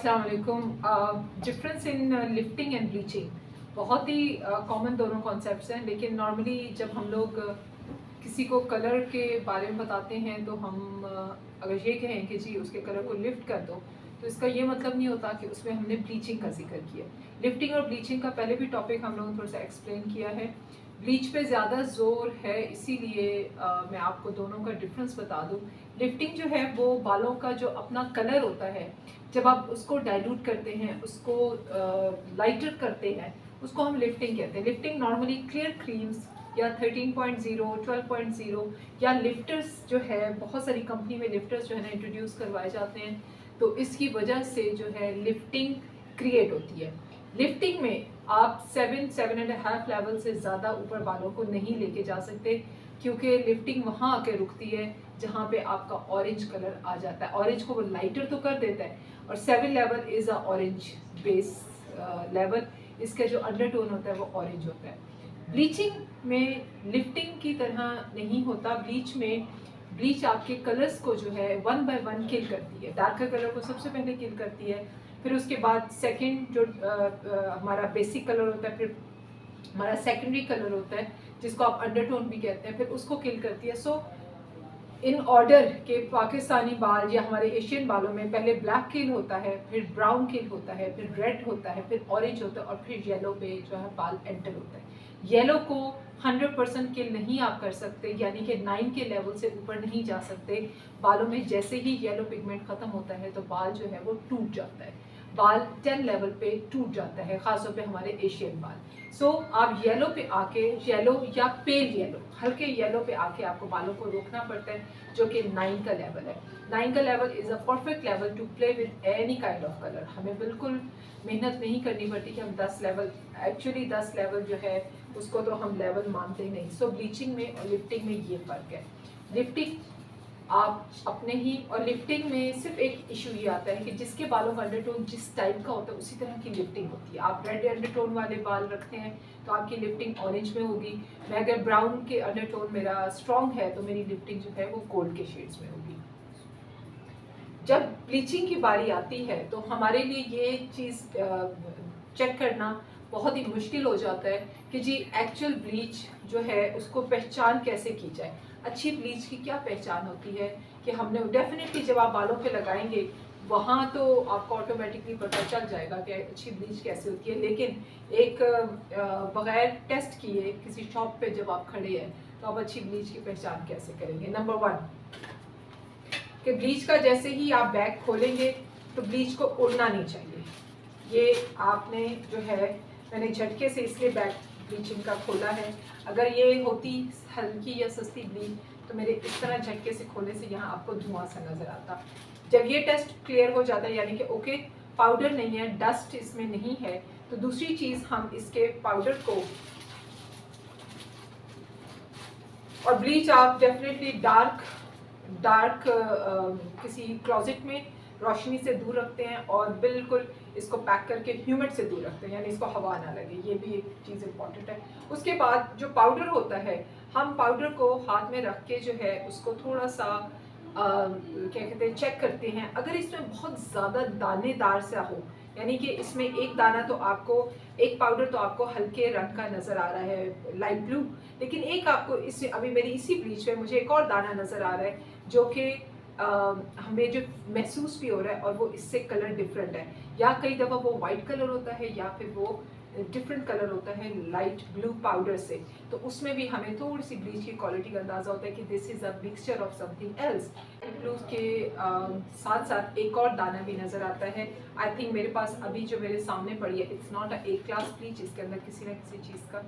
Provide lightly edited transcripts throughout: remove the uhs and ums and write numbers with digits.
अस्सलाम वालेकुम। Difference in lifting and bleaching बहुत ही कॉमन दोनों कॉन्सेप्ट्स हैं, लेकिन नॉर्मली जब हम लोग किसी को कलर के बारे में बताते हैं तो हम अगर ये कहें कि जी उसके कलर को लिफ्ट कर दो, तो इसका ये मतलब नहीं होता कि उसमें हमने ब्लीचिंग का जिक्र किया। लिफ्टिंग और ब्लीचिंग का पहले भी टॉपिक हम लोगों ने थोड़ा सा एक्सप्लेन किया है। ब्लीच पे ज़्यादा जोर है, इसीलिए मैं आपको दोनों का डिफरेंस बता दूं। लिफ्टिंग जो है वो बालों का जो अपना कलर होता है, जब आप उसको डाइल्यूट करते हैं, उसको लाइटर करते हैं, उसको हम लिफ्टिंग कहते हैं। लिफ्टिंग नॉर्मली क्लियर क्रीम्स या 13.0, 12.0 या लिफ्टर्स जो है, बहुत सारी कंपनी में लिफ्टर्स जो है ना इंट्रोड्यूस करवाए जाते हैं, तो इसकी वजह से जो है लिफ्टिंग क्रिएट होती है। लिफ्टिंग में आप 7.5 लेवल से ज़्यादा ऊपर बालों को नहीं लेके जा सकते, क्योंकि लिफ्टिंग वहाँ आके रुकती है जहाँ पे आपका ऑरेंज कलर आ जाता है। ऑरेंज को वो लाइटर तो कर देता है, और 7 level is a orange base level. इसका जो अंडरटोन होता है वो ऑरेंज होता है। ब्लीचिंग में लिफ्टिंग की तरह नहीं होता। ब्लीच आपके कलर्स को जो है 1 बाय 1 किल करती है। डार्कर कलर को सबसे पहले किल करती है, फिर उसके बाद सेकंड जो हमारा बेसिक कलर होता है, फिर हमारा सेकेंडरी कलर होता है जिसको आप अंडरटोन भी कहते हैं, फिर उसको किल करती है। सो इन ऑर्डर के पाकिस्तानी बाल या हमारे एशियन बालों में पहले ब्लैक किल होता है, फिर ब्राउन किल होता है, फिर रेड होता है, फिर ऑरेंज होता है, और फिर येलो पे जो है बाल एंटर होता है। येलो को 100% किल नहीं आप कर सकते, यानी कि 9 के लेवल से ऊपर नहीं जा सकते। बालों में जैसे ही येलो पिगमेंट ख़त्म होता है तो बाल जो है वो टूट जाता है। बाल 10 लेवल पे टूट जाता है, ख़ासतौर पे हमारे एशियन बाल। सो आप येलो पे आके, येलो या पेल येलो, हल्के येलो पे आके आपको बालों को रोकना पड़ता है, जो कि 9 का लेवल है। 9 का level is a perfect level to play with any kind of colour. हमें बिल्कुल मेहनत नहीं करनी पड़ती कि हम 10 लेवल, एक्चुअली 10 लेवल जो है उसको तो हम लेवल मानते ही नहीं। सो ब्लीचिंग में और लिफ्टिंग में ये फ़र्क है। लिफ्टिंग आप अपने ही, और लिफ्टिंग में सिर्फ एक इशू ये आता है कि जिसके बालों का अंडरटोन जिस टाइप का होता है उसी तरह की लिफ्टिंग होती है। आप रेड अंडरटोन वाले बाल रखते हैं तो आपकी लिफ्टिंग ऑरेंज में होगी। मैं अगर ब्राउन के अंडरटोन मेरा स्ट्रॉन्ग है तो मेरी लिफ्टिंग जो है वो गोल्ड के शेड्स में होगी। जब ब्लीचिंग की बारी आती है तो हमारे लिए ये चीज़ चेक करना बहुत ही मुश्किल हो जाता है कि जी एक्चुअल ब्लीच जो है उसको पहचान कैसे की जाए। अच्छी ब्लीच की क्या पहचान होती है कि हमने डेफिनेटली जब आप बालों पे लगाएंगे वहाँ तो आपको ऑटोमेटिकली पता चल जाएगा कि अच्छी ब्लीच कैसे होती है, लेकिन एक बगैर टेस्ट किए किसी शॉप पे जब आप खड़े हैं तो आप अच्छी ब्लीच की पहचान कैसे करेंगे। नंबर 1 कि ब्लीच का जैसे ही आप बैग खोलेंगे तो ब्लीच को उड़ना नहीं चाहिए। ये आपने जो है, मैंने झटके से इसलिए बैग ब्लीचिंग का खोला है। अगर ये होती हल्की या सस्ती ब्लीच तो मेरे इस तरह झटके से खोलने से यहाँ आपको धुआं सा नज़र आता। जब ये टेस्ट क्लियर हो जाता है, यानी कि ओके पाउडर नहीं है, डस्ट इसमें नहीं है, तो दूसरी चीज़ हम इसके पाउडर को, और ब्लीच आप डेफिनेटली डार्क किसी क्लोजेट में रोशनी से दूर रखते हैं, और बिल्कुल इसको पैक करके ह्यूमिड से दूर रखते हैं, यानी इसको हवा ना लगे। ये भी एक चीज़ इंपॉर्टेंट है। उसके बाद जो पाउडर होता है, हम पाउडर को हाथ में रख के जो है उसको थोड़ा सा क्या कहते हैं, चेक करते हैं। अगर इसमें बहुत ज़्यादा दानेदार सा हो, यानी कि इसमें एक दाना तो आपको, एक पाउडर तो आपको हल्के रंग का नज़र आ रहा है, लाइट ब्लू, लेकिन एक आपको इस, अभी मेरी इसी ब्लीच में मुझे एक और दाना नज़र आ रहा है जो कि हमें जो महसूस भी हो रहा है, और वो इससे कलर डिफरेंट है। या कई दफ़ा वो वाइट कलर होता है या फिर वो डिफरेंट कलर होता है लाइट ब्लू पाउडर से, तो उसमें भी हमें थोड़ी सी ब्लीच की क्वालिटी का अंदाज़ा होता है कि this is a mixture of something else. Blue के साथ साथ एक और दाना भी नज़र आता है। आई थिंक मेरे पास अभी जो मेरे सामने पड़ी है, इट्स नॉट अ एक क्लास ब्लीच, इसके अंदर किसी न किसी चीज़ का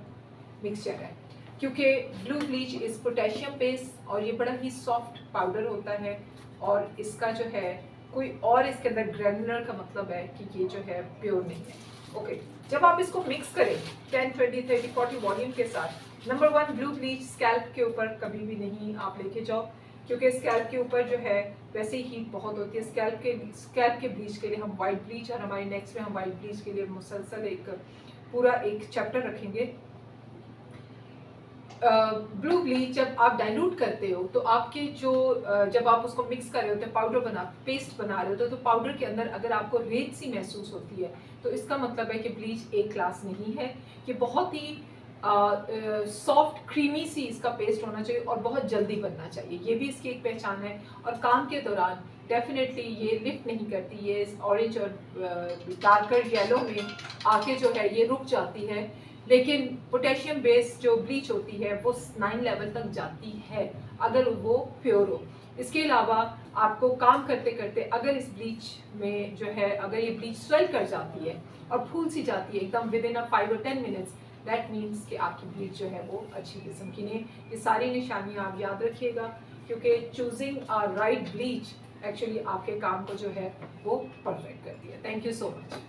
मिक्सचर है, क्योंकि blue bleach is potassium based और ये बड़ा ही सॉफ्ट पाउडर होता है, और इसका जो है कोई और इसके अंदर ग्रैनुलर का मतलब है कि ये जो है प्योर नहीं है। ओके, जब आप इसको मिक्स करें 10, 20, 30, 40 वॉल्यूम के साथ, नंबर 1 ब्लू ब्लीच स्कैल्प के ऊपर कभी भी नहीं आप लेके जाओ, क्योंकि स्कैल्प के ऊपर जो है वैसे ही हीट बहुत होती है। स्कैल्प के ब्लीच के लिए हम वाइट ब्लीच, और हमारे नेक्स्ट में हम वाइट ब्लीच के लिए मुसलसल एक पूरा एक चैप्टर रखेंगे। ब्लू ब्लीच जब आप डाइल्यूट करते हो तो आपके जो जब आप उसको मिक्स कर रहे होते हैं, पाउडर बना पेस्ट बना रहे होते हो, तो पाउडर के अंदर अगर आपको रेत सी महसूस होती है तो इसका मतलब है कि ब्लीच एक क्लास नहीं है। ये बहुत ही सॉफ्ट क्रीमी सी इसका पेस्ट होना चाहिए और बहुत जल्दी बनना चाहिए, ये भी इसकी एक पहचान है। और काम के दौरान डेफिनेटली ये लिफ्ट नहीं करती, ये ऑरेंज और डार्कर येलो में आके जो है ये रुक जाती है। लेकिन पोटेशियम बेस्ड जो ब्लीच होती है वो 9 लेवल तक जाती है अगर वो प्योर हो। इसके अलावा आपको काम करते करते अगर इस ब्लीच में जो है अगर ये ब्लीच स्वेल कर जाती है और फूल सी जाती है एकदम विद इन 5 और 10 मिनट्स, दैट मीन्स कि आपकी ब्लीच जो है वो अच्छी किस्म की नहीं। ये सारी निशानियाँ आप याद रखिएगा, क्योंकि choosing a right bleach actually आपके काम को जो है वो परफेक्ट करती है। Thank you so much.